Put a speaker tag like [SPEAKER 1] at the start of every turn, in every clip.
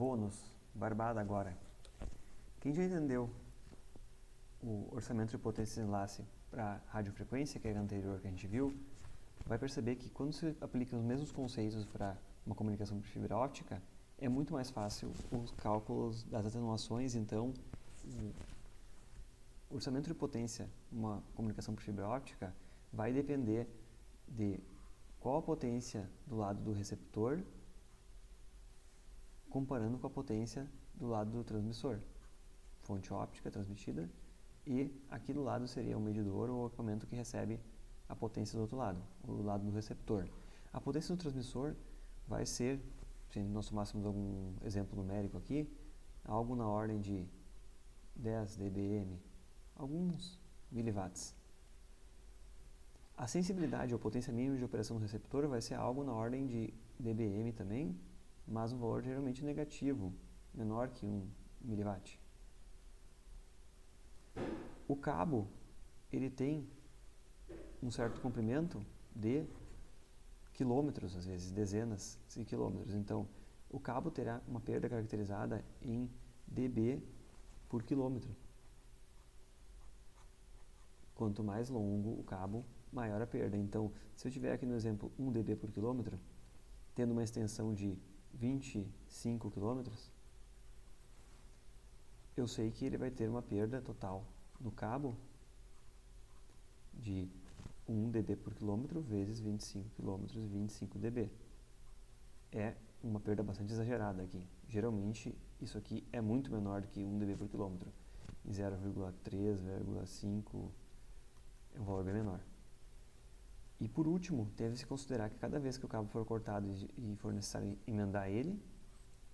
[SPEAKER 1] Bônus, barbada agora. Quem já entendeu o orçamento de potência de enlace para radiofrequência, que era o anterior que a gente viu, vai perceber que quando se aplica os mesmos conceitos para uma comunicação por fibra óptica, é muito mais fácil os cálculos das atenuações. Então, o orçamento de potência, uma comunicação por fibra óptica, vai depender de qual a potência do lado do receptor comparando com a potência do lado do transmissor, fonte óptica transmitida, e aqui do lado seria o medidor ou o equipamento que recebe a potência do outro lado, o lado do receptor. A potência do transmissor vai ser, se nós tomássemos algum exemplo numérico aqui, algo na ordem de 10 dBm, alguns miliwatts. A sensibilidade ou potência mínima de operação do receptor vai ser algo na ordem de dBm também, mas um valor geralmente negativo, menor que 1 miliwatt. O cabo, ele tem um certo comprimento de quilômetros, às vezes dezenas de quilômetros. Então, o cabo terá uma perda caracterizada em dB por quilômetro. Quanto mais longo o cabo, maior a perda. Então, se eu tiver aqui no exemplo 1 dB por quilômetro, tendo uma extensão de 25 quilômetros, eu sei que ele vai ter uma perda total no cabo de 1 dB por quilômetro vezes 25 quilômetros, 25 dB. É uma perda bastante exagerada aqui. Geralmente, isso aqui é muito menor do que 1 dB por quilômetro. Em 0,3, 0,5 é um valor bem menor. E por último, deve-se considerar que cada vez que o cabo for cortado e for necessário emendar ele,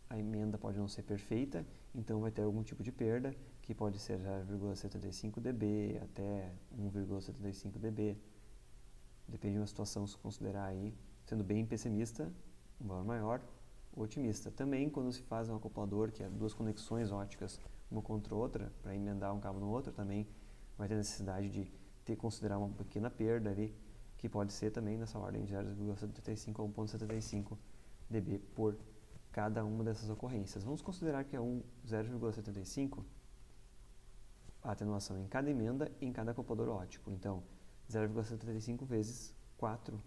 [SPEAKER 1] a emenda pode não ser perfeita, então vai ter algum tipo de perda, que pode ser 0,75 dB até 1,75 dB. Depende de uma situação, se considerar aí, sendo bem pessimista, um valor maior, ou otimista. Também, quando se faz um acoplador, que é duas conexões ópticas, uma contra a outra, para emendar um cabo no outro, também vai ter necessidade de considerar uma pequena perda ali, que pode ser também nessa ordem de 0,75 a 1,75 dB por cada uma dessas ocorrências. Vamos considerar que é 0,75 a atenuação em cada emenda e em cada acoplador óptico. Então, 0,75 vezes 4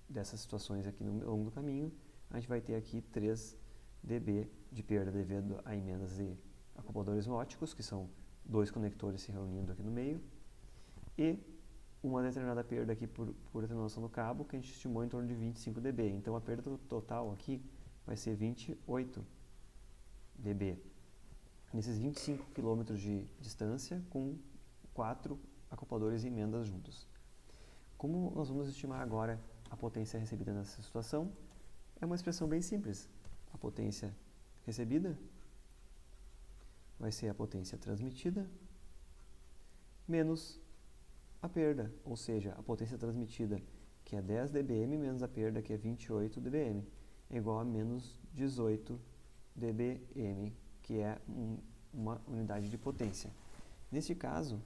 [SPEAKER 1] dessas situações aqui no longo do caminho, a gente vai ter aqui 3 dB de perda devido a emendas e acopladores ópticos, que são dois conectores se reunindo aqui no meio, e uma determinada perda aqui por atenuação do cabo, que a gente estimou em torno de 25 dB. Então, a perda total aqui vai ser 28 dB. Nesses 25 km de distância, com 4 acopladores e emendas juntos. Como nós vamos estimar agora a potência recebida nessa situação? É uma expressão bem simples. A potência recebida vai ser a potência transmitida menos a perda, ou seja, a potência transmitida, que é 10 dBm, menos a perda, que é 28 dBm, é igual a menos 18 dBm, que é uma unidade de potência. Neste caso,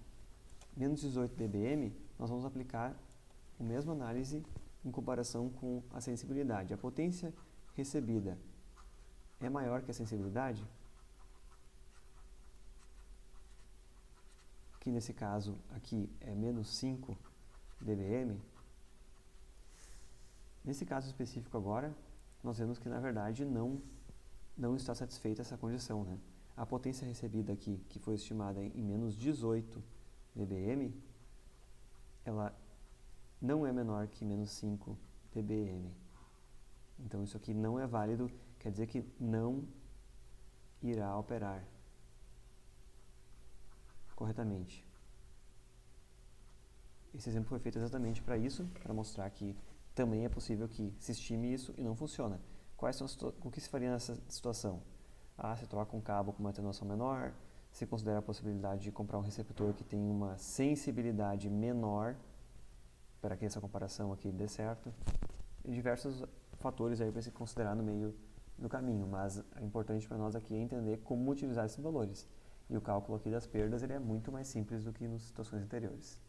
[SPEAKER 1] menos 18 dBm, nós vamos aplicar a mesma análise em comparação com a sensibilidade. A potência recebida é maior que a sensibilidade, que nesse caso aqui é menos 5 dBm. Nesse caso específico agora, nós vemos que na verdade não está satisfeita essa condição, né? A potência recebida aqui, que foi estimada em menos 18 dBm, ela não é menor que menos 5 dBm. Então isso aqui não é válido, quer dizer que não irá operar corretamente. Esse exemplo foi feito exatamente para isso, para mostrar que também é possível que se estime isso e não funciona. O que se faria nessa situação? Se troca um cabo com uma atenuação menor, se considera a possibilidade de comprar um receptor que tem uma sensibilidade menor, para que essa comparação aqui dê certo, e diversos fatores aí para se considerar no meio do caminho, mas é importante para nós aqui é entender como utilizar esses valores. E o cálculo aqui das perdas ele é muito mais simples do que nas situações anteriores.